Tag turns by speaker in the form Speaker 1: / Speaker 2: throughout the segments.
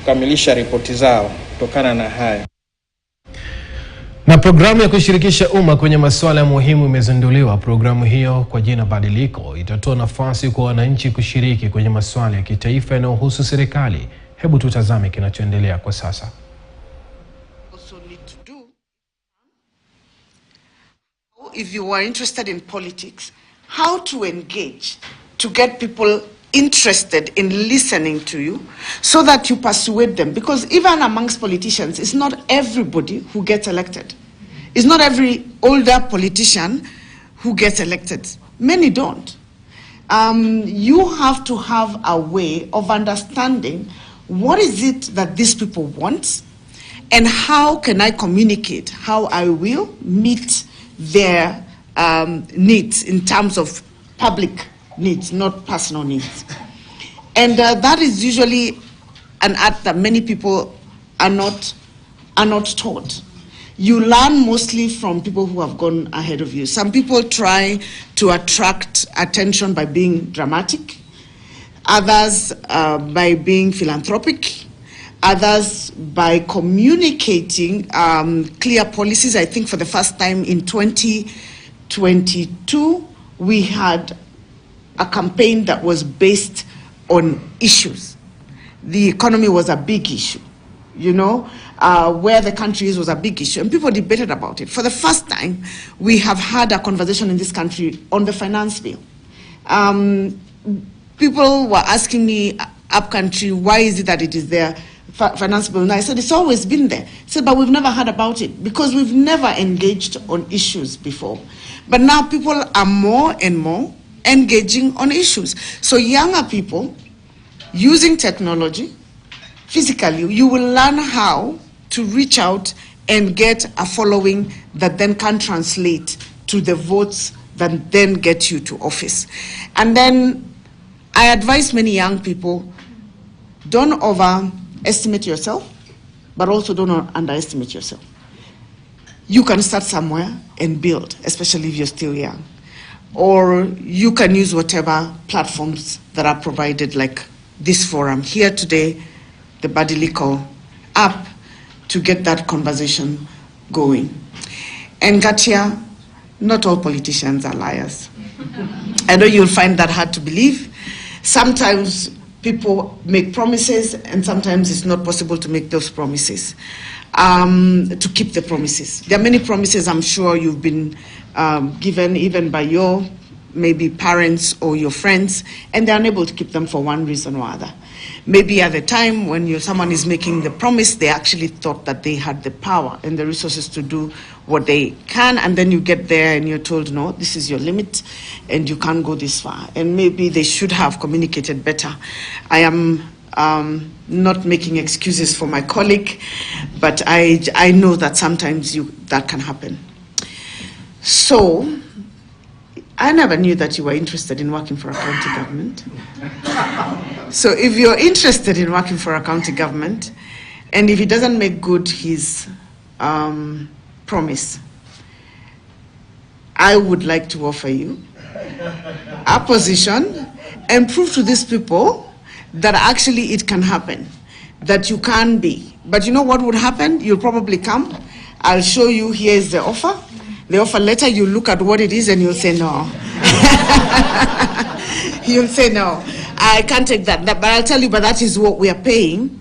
Speaker 1: kukamilisha ripoti zao kutokana na haya.
Speaker 2: Na programu ya kushirikisha umma kwenye maswala muhimu imezinduliwa. Programu hiyo kwa jina Badiliko itatoa nafasi kwa wananchi kushiriki kwenye maswala ya kitaifa yanayohusu serikali. Hebu tutazame kinachoendelea kwa sasa.
Speaker 3: If you are interested in politics, how to engage to get people interested in listening to you so that you persuade them. Because even amongst politicians, it's not everybody who gets elected. It's not every older politician who gets elected. Many don't. You have to have a way of understanding what is it that these people want and how can I communicate, how I will meet their needs in terms of public needs, not personal needs. And that is usually an art that many people are not taught. You learn mostly from people who have gone ahead of you. Some people try to attract attention by being dramatic, others by being philanthropic, others by communicating clear policies. I think for the first time in 2022, we had a campaign that was based on issues. The economy was a big issue, you know, where the country is was a big issue, and people debated about it. For the first time, we have had a conversation in this country on the finance bill. People were asking me up country, why is it that it is there? Finance bill. And I said, it's always been there. I said, but we've never heard about it because we've never engaged on issues before. But now people are more and more engaging on issues. So younger people using technology, physically, you will learn how to reach out and get a following that then can translate to the votes that then get you to office. And then I advise many young people, don't overestimate yourself, but also don't underestimate yourself. You can start somewhere and build, especially if you're still young. Or you can use whatever platforms that are provided, like this forum here today, the Badiliko app, to get that conversation going. And Gatia, not all politicians are liars. I know you'll find that hard to believe. Sometimes people make promises, and sometimes it's not possible to make those promises, to keep the promises. There are many promises I'm sure you've been given even by your maybe parents or your friends, and they're unable to keep them for one reason or other. Maybe at the time when someone is making the promise, they actually thought that they had the power and the resources to do what they can, and then you get there and you're told, no, this is your limit and you can't go this far. And maybe they should have communicated better. I am not making excuses for my colleague, but I know that sometimes that can happen. So I never knew that you were interested in working for a county government. So if you're interested in working for a county government, and if he doesn't make good his promise, I would like to offer you a position and prove to these people that actually it can happen, that you can be. But you know what would happen? You'll probably come, I'll show you, here's the offer letter, you look at what it is and you'll say no. You'll say no, I can't take that. But I'll tell you, but that is what we are paying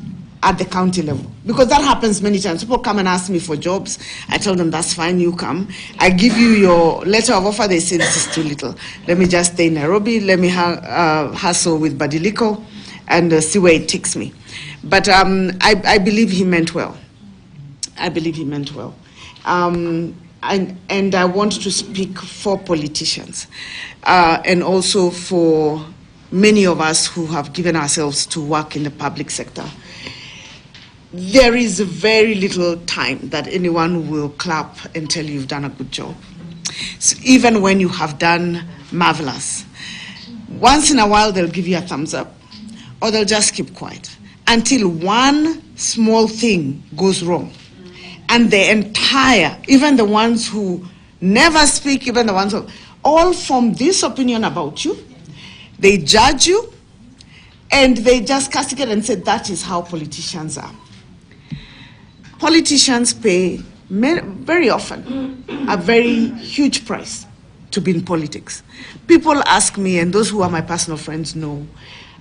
Speaker 3: at the county level. Because that happens many times. People come and ask me for jobs. I tell them, that's fine, you come. I give you your letter of offer, they say this is too little. Let me just stay in Nairobi, let me hustle with Badiliko and see where it takes me. But I believe he meant well. I believe he meant well. And I want to speak for politicians and also for many of us who have given ourselves to work in the public sector. There is very little time that anyone will clap and tell you you've done a good job. So even when you have done marvelous, once in a while they'll give you a thumbs up, or they'll just keep quiet until one small thing goes wrong. And the entire, even the ones who never speak, even the ones who all form this opinion about you. They judge you, And they just castigate and said that is how politicians are. Politicians pay very often a very huge price to be in politics. People ask me, and those who are my personal friends know,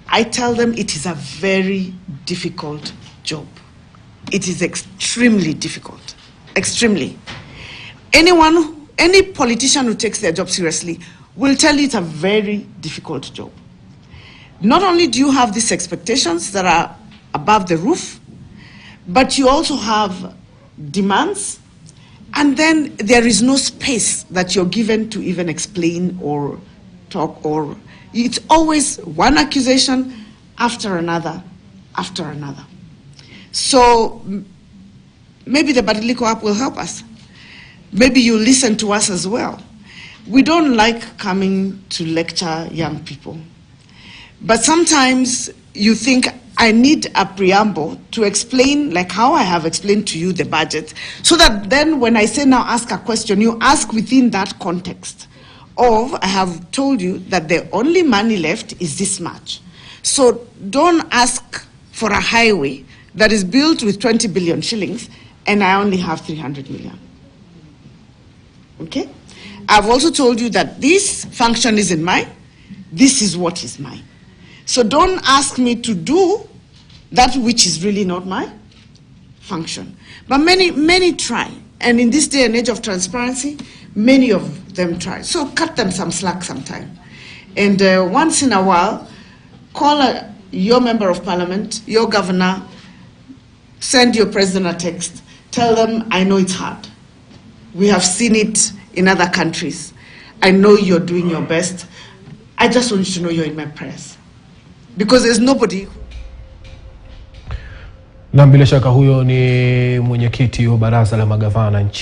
Speaker 3: I tell them it is a very difficult job. It is extremely difficult, extremely. Any politician who takes their job seriously will tell you it's a very difficult job. Not only do you have these expectations that are above the roof, but you also have demands, and then there is no space that you're given to even explain or talk, or it's always one accusation after another, after another. So maybe the Badiliko app will help us. Maybe you listen to us as well. We don't like coming to lecture young people, but sometimes you think I need a preamble to explain, like how I have explained to you the budget, so that then when I say now ask a question, you ask within that context of I have told you that the only money left is this much. So don't ask for a highway that is built with 20 billion shillings and I only have 300 million. Okay? I've also told you that this function isn't mine. This is what is mine. So don't ask me to do that which is really not my function. But many try. And in this day and age of transparency, many of them try. So cut them some slack sometime. And once in a while, call your member of parliament, your governor, send your president a text. Tell them, I know it's hard. We have seen it in other countries. I know you're doing your best. I just want you to know you're in my prayers. Because there's nobody.
Speaker 2: Na bila shaka huyo ni mwenyekiti wa baraza la magavana nchini.